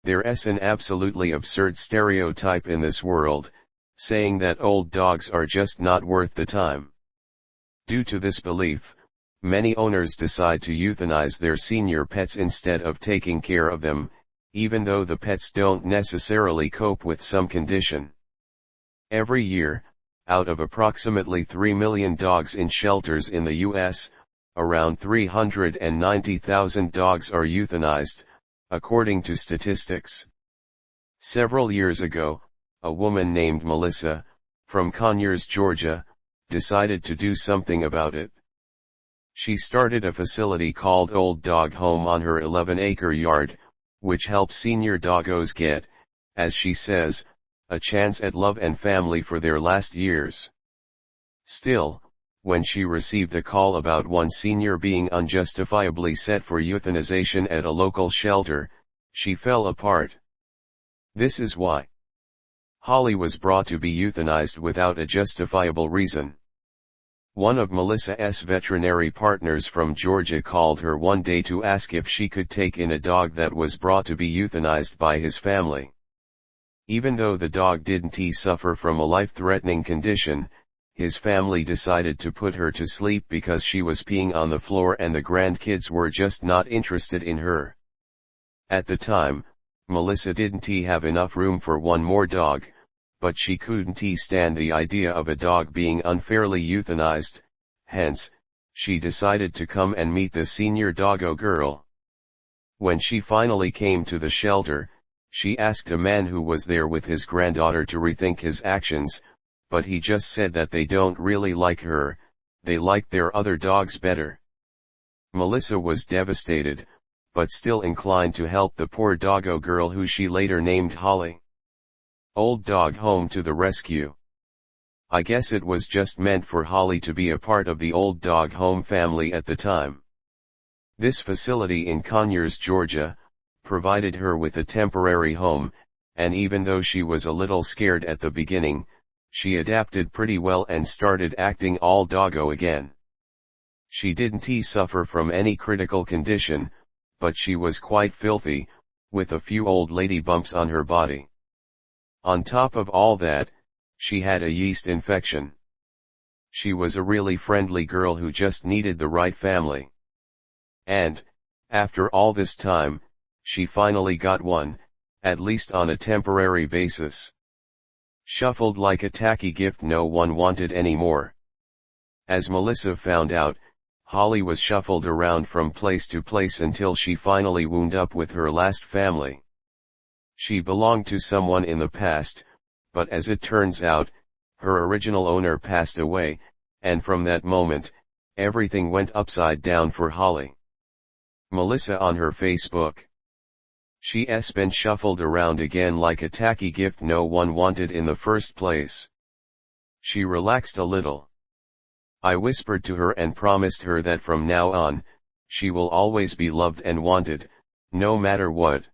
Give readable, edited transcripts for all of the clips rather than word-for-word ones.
There's an absolutely absurd stereotype in this world, saying that old dogs are just not worth the time. Due to this belief, many owners decide to euthanize their senior pets instead of taking care of them, even though the pets don't necessarily cope with some condition. Every year, out of approximately 3 million dogs in shelters in the U.S., around 390,000 dogs are euthanized, according to statistics. Several years ago, a woman named Melissa, from Conyers, Georgia, decided to do something about it. She started a facility called Old Dog Home on her 11-acre yard, which helps senior doggos get, as she says, a chance at love and family for their last years. Still, when she received a call about one senior being unjustifiably set for euthanization at a local shelter, she fell apart. This is why Holly was brought to be euthanized without a justifiable reason. One of Melissa's veterinary partners from Georgia called her one day to ask if she could take in a dog that was brought to be euthanized by his family. Even though the dog didn't suffer from a life-threatening condition, his family decided to put her to sleep because she was peeing on the floor and the grandkids were just not interested in her. At the time, Melissa didn't have enough room for one more dog, but she couldn't stand the idea of a dog being unfairly euthanized, hence, she decided to come and meet the senior doggo girl. When she finally came to the shelter, she asked a man who was there with his granddaughter to rethink his actions, but he just said that they don't really like her, they liked their other dogs better. Melissa was devastated, but still inclined to help the poor doggo girl who she later named Holly. Old Dog Home to the rescue. I guess it was just meant for Holly to be a part of the Old Dog Home family at the time. This facility in Conyers, Georgia, provided her with a temporary home, and even though she was a little scared at the beginning, she adapted pretty well and started acting all doggo again. She didn't suffer from any critical condition, but she was quite filthy, with a few old lady bumps on her body. On top of all that, she had a yeast infection. She was a really friendly girl who just needed the right family. And, after all this time, she finally got one, at least on a temporary basis. Shuffled like a tacky gift no one wanted anymore. As Melissa found out, Holly was shuffled around from place to place until she finally wound up with her last family. She belonged to someone in the past, but as it turns out, her original owner passed away, and from that moment, everything went upside down for Holly. Melissa on her Facebook. She's been shuffled around again like a tacky gift no one wanted in the first place. She relaxed a little. I whispered to her and promised her that from now on, she will always be loved and wanted, no matter what.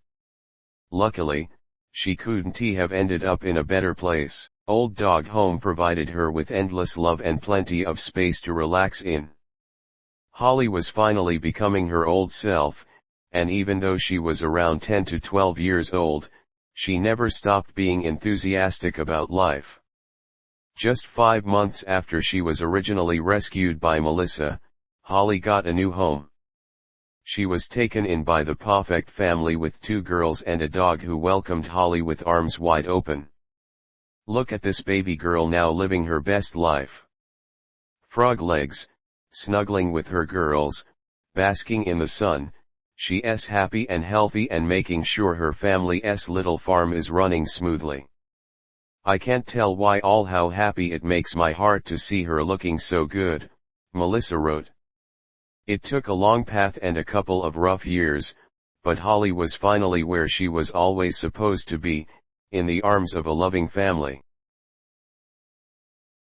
Luckily, she couldn't have ended up in a better place. Old Dog Home provided her with endless love and plenty of space to relax in. Holly was finally becoming her old self, and even though she was around 10 to 12 years old, she never stopped being enthusiastic about life. Just 5 months after she was originally rescued by Melissa, Holly got a new home. She was taken in by the perfect family with 2 girls and a dog who welcomed Holly with arms wide open. Look at this baby girl now living her best life. Frog legs, snuggling with her girls, basking in the sun, she's happy and healthy and making sure her family's little farm is running smoothly. I can't tell how happy it makes my heart to see her looking so good, Melissa wrote. It took a long path and a couple of rough years, but Holly was finally where she was always supposed to be, in the arms of a loving family.